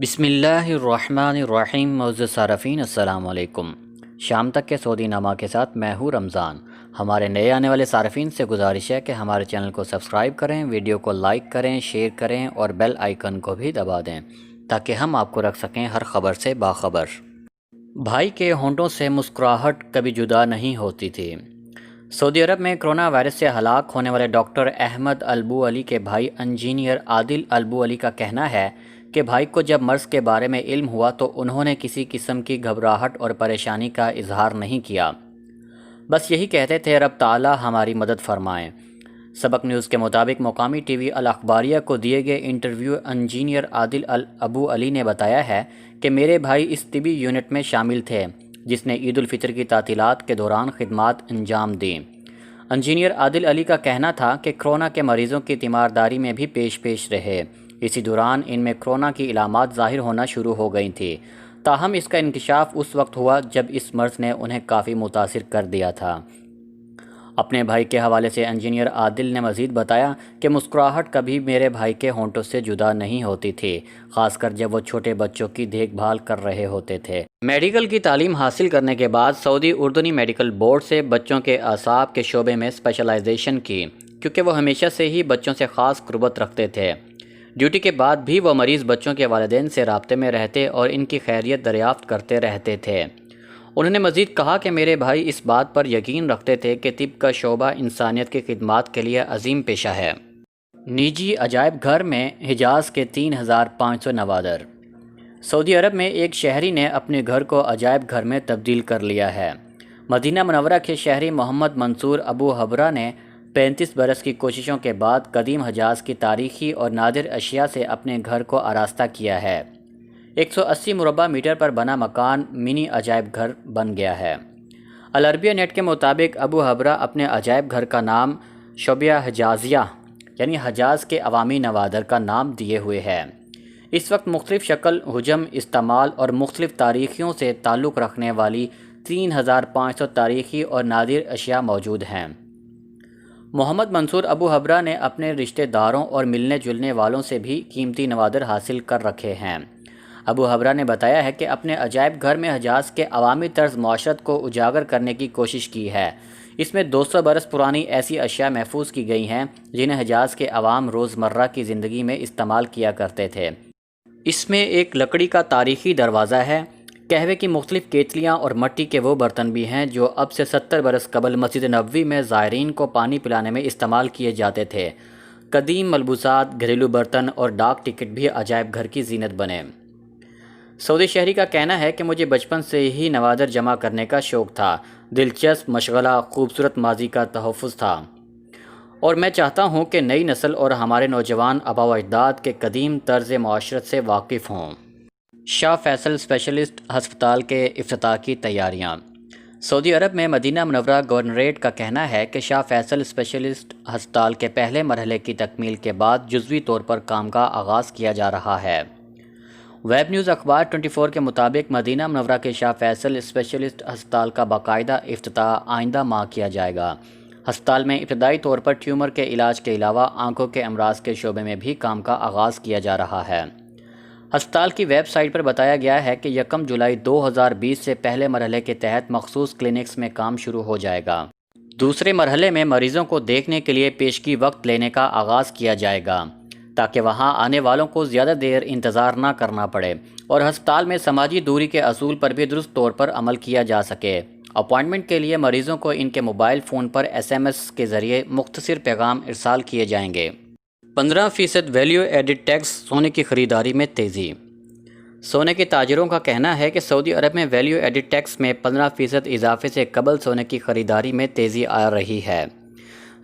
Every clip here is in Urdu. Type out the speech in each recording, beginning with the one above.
بسم اللہ الرحمن الرحیم۔ معزز صارفین السلام علیکم۔ شام تک کے سعودی نامہ کے ساتھ میں ہوں رمضان۔ ہمارے نئے آنے والے صارفین سے گزارش ہے کہ ہمارے چینل کو سبسکرائب کریں، ویڈیو کو لائک کریں، شیئر کریں اور بیل آئیکن کو بھی دبا دیں تاکہ ہم آپ کو رکھ سکیں ہر خبر سے باخبر۔ بھائی کے ہونٹوں سے مسکراہٹ کبھی جدا نہیں ہوتی تھی۔ سعودی عرب میں کرونا وائرس سے ہلاک ہونے والے ڈاکٹر احمد البو علی کے بھائی انجینئر عادل البو علی کا کہنا ہے کہ بھائی کو جب مرض کے بارے میں علم ہوا تو انہوں نے کسی قسم کی گھبراہٹ اور پریشانی کا اظہار نہیں کیا، بس یہی کہتے تھے رب تعالی ہماری مدد فرمائیں۔ سبق نیوز کے مطابق مقامی ٹی وی الاخباریہ کو دیے گئے انٹرویو انجینئر عادل ابو علی نے بتایا ہے کہ میرے بھائی اس طبی یونٹ میں شامل تھے جس نے عید الفطر کی تعطیلات کے دوران خدمات انجام دیں۔ انجینئر عادل علی کا کہنا تھا کہ کرونا کے مریضوں کی تیمارداری میں بھی پیش رہے، اسی دوران ان میں کرونا کی علامات ظاہر ہونا شروع ہو گئی تھیں، تاہم اس کا انکشاف اس وقت ہوا جب اس مرض نے انہیں کافی متاثر کر دیا تھا۔ اپنے بھائی کے حوالے سے انجینئر عادل نے مزید بتایا کہ مسکراہٹ کبھی میرے بھائی کے ہونٹوں سے جدا نہیں ہوتی تھی، خاص کر جب وہ چھوٹے بچوں کی دیکھ بھال کر رہے ہوتے تھے۔ میڈیکل کی تعلیم حاصل کرنے کے بعد سعودی اردنی میڈیکل بورڈ سے بچوں کے اعصاب کے شعبے میں اسپیشلائزیشن کی، کیونکہ وہ ہمیشہ سے ہی بچوں سے خاص قربت رکھتے تھے۔ ڈیوٹی کے بعد بھی وہ مریض بچوں کے والدین سے رابطے میں رہتے اور ان کی خیریت دریافت کرتے رہتے تھے۔ انہوں نے مزید کہا کہ میرے بھائی اس بات پر یقین رکھتے تھے کہ طب کا شعبہ انسانیت کی خدمات کے لیے عظیم پیشہ ہے۔ نجی عجائب گھر میں حجاز کے 3500 نوادر۔ سعودی عرب میں ایک شہری نے اپنے گھر کو عجائب گھر میں تبدیل کر لیا ہے۔ مدینہ منورہ کے شہری محمد منصور ابو حبرہ نے 35 برس کی کوششوں کے بعد قدیم حجاز کی تاریخی اور نادر اشیاء سے اپنے گھر کو آراستہ کیا ہے۔ 180 مربع میٹر پر بنا مکان منی عجائب گھر بن گیا ہے۔ العربیہ نیٹ کے مطابق ابو حبرہ اپنے عجائب گھر کا نام شعبہ حجازیہ یعنی حجاز کے عوامی نوادر کا نام دیے ہوئے ہے۔ اس وقت مختلف شکل، حجم، استعمال اور مختلف تاریخیوں سے تعلق رکھنے والی 3500 تاریخی اور نادر اشیاء موجود ہیں۔ محمد منصور ابو حبرہ نے اپنے رشتہ داروں اور ملنے جلنے والوں سے بھی قیمتی نوادر حاصل کر رکھے ہیں۔ ابو حبرہ نے بتایا ہے کہ اپنے عجائب گھر میں حجاز کے عوامی طرز معاشرت کو اجاگر کرنے کی کوشش کی ہے۔ اس میں 200 برس پرانی ایسی اشیاء محفوظ کی گئی ہیں جنہیں حجاز کے عوام روزمرہ کی زندگی میں استعمال کیا کرتے تھے۔ اس میں ایک لکڑی کا تاریخی دروازہ ہے، قہوے کی مختلف کیتلیاں اور مٹی کے وہ برتن بھی ہیں جو اب سے 70 برس قبل مسجد نبوی میں زائرین کو پانی پلانے میں استعمال کیے جاتے تھے۔ قدیم ملبوسات، گھریلو برتن اور ڈاک ٹکٹ بھی عجائب گھر کی زینت بنے۔ سعودی شہری کا کہنا ہے کہ مجھے بچپن سے ہی نوادر جمع کرنے کا شوق تھا، دلچسپ مشغلہ، خوبصورت ماضی کا تحفظ تھا، اور میں چاہتا ہوں کہ نئی نسل اور ہمارے نوجوان آباء و اجداد کے قدیم طرز معاشرت سے واقف ہوں۔ شاہ فیصل اسپیشلسٹ ہسپتال کے افتتاح کی تیاریاں۔ سعودی عرب میں مدینہ منورہ گورنریٹ کا کہنا ہے کہ شاہ فیصل اسپیشلسٹ ہسپتال کے پہلے مرحلے کی تکمیل کے بعد جزوی طور پر کام کا آغاز کیا جا رہا ہے۔ ویب نیوز اخبار 24 کے مطابق مدینہ منورہ کے شاہ فیصل اسپیشلسٹ ہسپتال کا باقاعدہ افتتاح آئندہ ماہ کیا جائے گا۔ ہسپتال میں ابتدائی طور پر ٹیومر کے علاج کے علاوہ آنکھوں کے امراض کے شعبے میں بھی کام کا آغاز کیا جا رہا ہے۔ ہسپتال کی ویب سائٹ پر بتایا گیا ہے کہ 1 جولائی 2020 سے پہلے مرحلے کے تحت مخصوص کلینکس میں کام شروع ہو جائے گا۔ دوسرے مرحلے میں مریضوں کو دیکھنے کے لیے پیشگی وقت لینے کا آغاز کیا جائے گا تاکہ وہاں آنے والوں کو زیادہ دیر انتظار نہ کرنا پڑے اور ہسپتال میں سماجی دوری کے اصول پر بھی درست طور پر عمل کیا جا سکے۔ اپائنٹمنٹ کے لیے مریضوں کو ان کے موبائل فون پر SMS کے ذریعے مختصر پیغام ارسال کیے جائیں گے۔ 15% ویلیو ایڈڈ ٹیکس، سونے کی خریداری میں تیزی۔ سونے کے تاجروں کا کہنا ہے کہ سعودی عرب میں ویلیو ایڈڈ ٹیکس میں 15% اضافے سے قبل سونے کی خریداری میں تیزی آ رہی ہے۔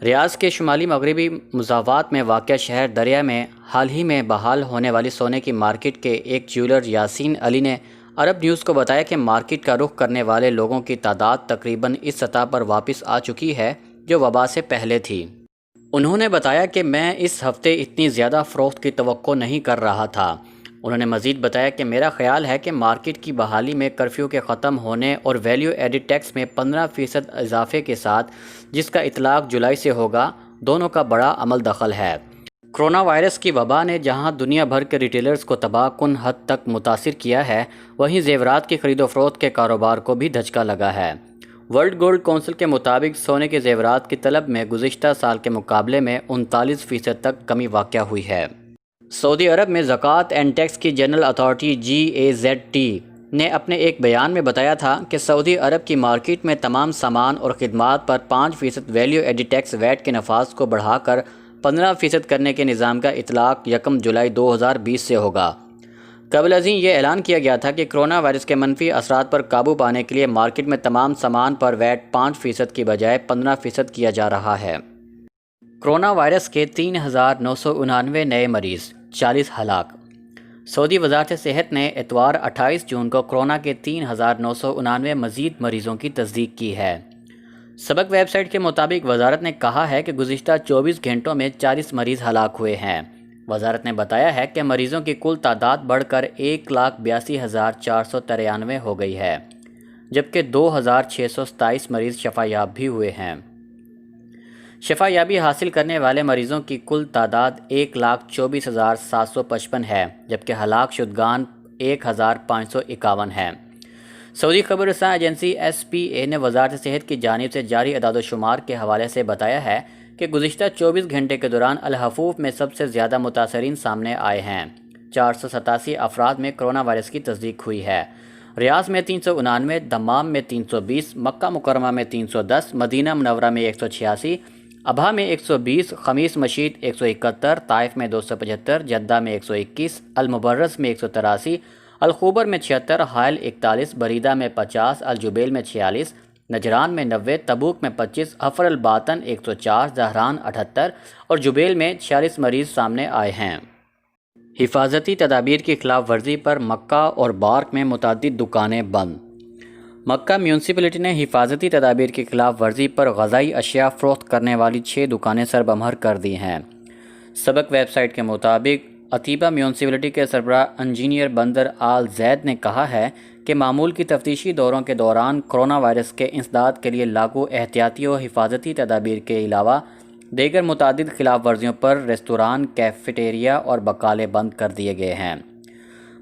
ریاض کے شمالی مغربی مضافات میں واقع شہر دریا میں حال ہی میں بحال ہونے والی سونے کی مارکیٹ کے ایک جیولر یاسین علی نے عرب نیوز کو بتایا کہ مارکیٹ کا رخ کرنے والے لوگوں کی تعداد تقریباً اس سطح پر واپس آ چکی ہے جو وبا سے پہلے تھی۔ انہوں نے بتایا کہ میں اس ہفتے اتنی زیادہ فروخت کی توقع نہیں کر رہا تھا۔ انہوں نے مزید بتایا کہ میرا خیال ہے کہ مارکیٹ کی بحالی میں کرفیو کے ختم ہونے اور ویلیو ایڈڈ ٹیکس میں 15% اضافے کے ساتھ جس کا اطلاق جولائی سے ہوگا، دونوں کا بڑا عمل دخل ہے۔ کرونا وائرس کی وبا نے جہاں دنیا بھر کے ریٹیلرز کو تباہ کن حد تک متاثر کیا ہے، وہیں زیورات کی خرید و فروخت کے کاروبار کو بھی دھچکا لگا ہے۔ ورلڈ گولڈ کونسل کے مطابق سونے کے زیورات کی طلب میں گزشتہ سال کے مقابلے میں 39% تک کمی واقع ہوئی ہے۔ سعودی عرب میں زکوٰۃ اینڈ ٹیکس کی جنرل اتھارٹی GAZT نے اپنے ایک بیان میں بتایا تھا کہ سعودی عرب کی مارکیٹ میں تمام سامان اور خدمات پر 5% ویلیو ایڈڈ ٹیکس ویٹ کے نفاذ کو بڑھا کر 15% کرنے کے نظام کا اطلاق 1 جولائی 2020 سے ہوگا۔ قبل ازیں یہ اعلان کیا گیا تھا کہ کرونا وائرس کے منفی اثرات پر قابو پانے کے لیے مارکیٹ میں تمام سامان پر ویٹ 5% کی بجائے 15% کیا جا رہا ہے۔ کرونا وائرس کے 3999 نئے مریض، 40 ہلاک۔ سعودی وزارت صحت نے اتوار 28 جون کو کرونا کے 3999 مزید مریضوں کی تصدیق کی ہے۔ سبق ویب سائٹ کے مطابق وزارت نے کہا ہے کہ گزشتہ 24 گھنٹوں میں 40 مریض ہلاک ہوئے ہیں۔ وزارت نے بتایا ہے کہ مریضوں کی کل تعداد بڑھ کر 1,82,493 ہو گئی ہے، جبکہ 2,627 مریض شفا یاب بھی ہوئے ہیں۔ شفا یابی حاصل کرنے والے مریضوں کی کل تعداد 1,24,755 ہے، جبکہ ہلاک شدگان 1,551 ہیں۔ سعودی خبر رساں ایجنسی SPA نے وزارت صحت کی جانب سے جاری اعداد و شمار کے حوالے سے بتایا ہے کہ گزشتہ 24 گھنٹے کے دوران الحفوف میں سب سے زیادہ متاثرین سامنے آئے ہیں۔ 487 افراد میں کرونا وائرس کی تصدیق ہوئی ہے۔ ریاض میں 399، دمام میں 320، مکہ مکرمہ میں 310، مدینہ منورہ میں 186، ابہا میں 120، خمیس مشیط 171، طائف میں 275، جدہ میں 121، المبرز میں 183، الخوبر میں 76، حائل 41، بریدہ میں 50، الجبیل میں 46، نجران میں 90، تبوک میں 25، حفر الباطن 104، زہران 78 اور جبیل میں 46 مریض سامنے آئے ہیں۔ حفاظتی تدابیر کی خلاف ورزی پر مکہ اور بارک میں متعدد دکانیں بند۔ مکہ میونسپلٹی نے حفاظتی تدابیر کی خلاف ورزی پر غذائی اشیاء فروخت کرنے والی 6 دکانیں سربمہر کر دی ہیں۔ سبق ویب سائٹ کے مطابق عتیبہ میونسپلٹی کے سربراہ انجینئر بندر آل زید نے کہا ہے کہ معمول کی تفتیشی دوروں کے دوران کرونا وائرس کے انسداد کے لیے لاگو احتیاطی و حفاظتی تدابیر کے علاوہ دیگر متعدد خلاف ورزیوں پر ریستوران، کیفیٹیریا اور بقالے بند کر دیے گئے ہیں۔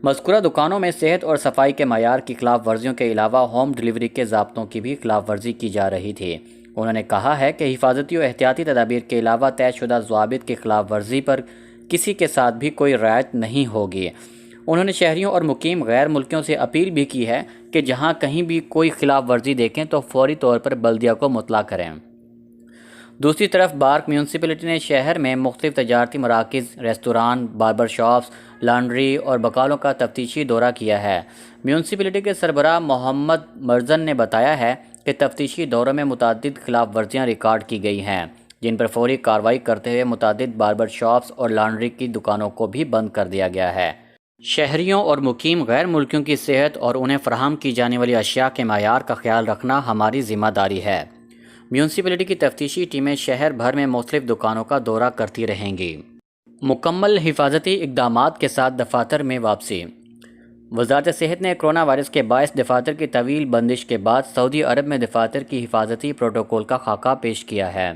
مذکورہ دکانوں میں صحت اور صفائی کے معیار کی خلاف ورزیوں کے علاوہ ہوم ڈلیوری کے ضابطوں کی بھی خلاف ورزی کی جا رہی تھی۔ انہوں نے کہا ہے کہ حفاظتی و احتیاطی تدابیر کے علاوہ طے شدہ ضوابط کی خلاف ورزی پر کسی کے ساتھ بھی کوئی رعایت نہیں ہوگی۔ انہوں نے شہریوں اور مقیم غیر ملکیوں سے اپیل بھی کی ہے کہ جہاں کہیں بھی کوئی خلاف ورزی دیکھیں تو فوری طور پر بلدیہ کو مطلع کریں۔ دوسری طرف بارک میونسپلٹی نے شہر میں مختلف تجارتی مراکز، ریستوران، باربر شاپس، لانڈری اور بقالوں کا تفتیشی دورہ کیا ہے۔ میونسپلٹی کے سربراہ محمد مرزن نے بتایا ہے کہ تفتیشی دوروں میں متعدد خلاف ورزیاں ریکارڈ کی گئی ہیں، جن پر فوری کارروائی کرتے ہوئے متعدد باربر شاپس اور لانڈری کی دکانوں کو بھی بند کر دیا گیا ہے۔ شہریوں اور مقیم غیر ملکیوں کی صحت اور انہیں فراہم کی جانے والی اشیاء کے معیار کا خیال رکھنا ہماری ذمہ داری ہے۔ میونسپلٹی کی تفتیشی ٹیمیں شہر بھر میں مختلف دکانوں کا دورہ کرتی رہیں گی۔ مکمل حفاظتی اقدامات کے ساتھ دفاتر میں واپسی۔ وزارت صحت نے کرونا وائرس کے باعث دفاتر کی طویل بندش کے بعد سعودی عرب میں دفاتر کی حفاظتی پروٹوکول کا خاکہ پیش کیا ہے۔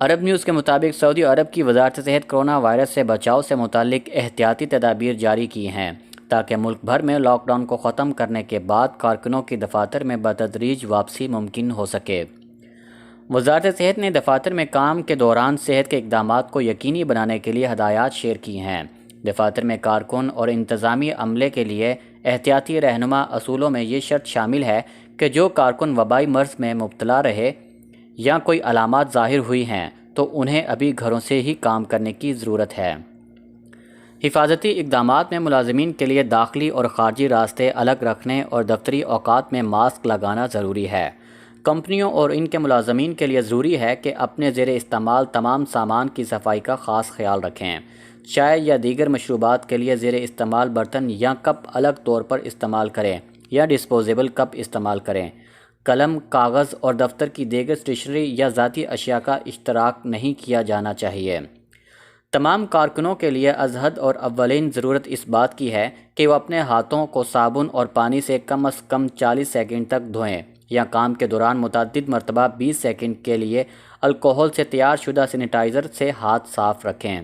عرب نیوز کے مطابق سعودی عرب کی وزارت صحت کرونا وائرس سے بچاؤ سے متعلق احتیاطی تدابیر جاری کی ہیں تاکہ ملک بھر میں لاک ڈاؤن کو ختم کرنے کے بعد کارکنوں کی دفاتر میں بتدریج واپسی ممکن ہو سکے۔ وزارت صحت نے دفاتر میں کام کے دوران صحت کے اقدامات کو یقینی بنانے کے لیے ہدایات شیئر کی ہیں۔ دفاتر میں کارکن اور انتظامی عملے کے لیے احتیاطی رہنما اصولوں میں یہ شرط شامل ہے کہ جو کارکن وبائی مرض میں مبتلا رہے یا کوئی علامات ظاہر ہوئی ہیں تو انہیں ابھی گھروں سے ہی کام کرنے کی ضرورت ہے۔ حفاظتی اقدامات میں ملازمین کے لیے داخلی اور خارجی راستے الگ رکھنے اور دفتری اوقات میں ماسک لگانا ضروری ہے۔ کمپنیوں اور ان کے ملازمین کے لیے ضروری ہے کہ اپنے زیر استعمال تمام سامان کی صفائی کا خاص خیال رکھیں۔ چائے یا دیگر مشروبات کے لیے زیر استعمال برتن یا کپ الگ طور پر استعمال کریں یا ڈسپوزیبل کپ استعمال کریں۔ قلم، کاغذ اور دفتر کی دیگر اسٹیشنری یا ذاتی اشیاء کا اشتراک نہیں کیا جانا چاہیے۔ تمام کارکنوں کے لیے از حد اور اولین ضرورت اس بات کی ہے کہ وہ اپنے ہاتھوں کو صابن اور پانی سے کم از کم 40 سیکنڈ تک دھوئیں یا کام کے دوران متعدد مرتبہ 20 سیکنڈ کے لیے الکوہل سے تیار شدہ سینیٹائزر سے ہاتھ صاف رکھیں۔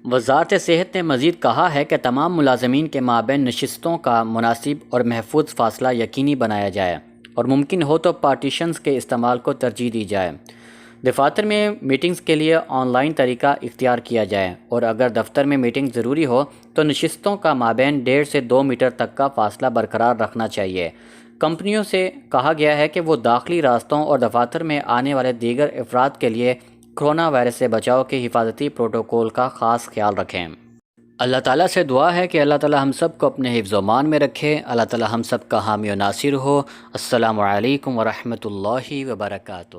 وزارت صحت نے مزید کہا ہے کہ تمام ملازمین کے مابین نشستوں کا مناسب اور محفوظ فاصلہ یقینی بنایا جائے اور ممکن ہو تو پارٹیشنز کے استعمال کو ترجیح دی جائے۔ دفاتر میں میٹنگز کے لیے آن لائن طریقہ اختیار کیا جائے اور اگر دفتر میں میٹنگ ضروری ہو تو نشستوں کا مابین 1.5 سے 2 میٹر تک کا فاصلہ برقرار رکھنا چاہیے۔ کمپنیوں سے کہا گیا ہے کہ وہ داخلی راستوں اور دفاتر میں آنے والے دیگر افراد کے لیے کرونا وائرس سے بچاؤ کے حفاظتی پروٹوکول کا خاص خیال رکھیں۔ اللہ تعالیٰ سے دعا ہے کہ اللہ تعالیٰ ہم سب کو اپنے حفظ و امان میں رکھے۔ اللہ تعالیٰ ہم سب کا حامی و ناصر ہو۔ السلام علیکم ورحمۃ اللہ وبرکاتہ۔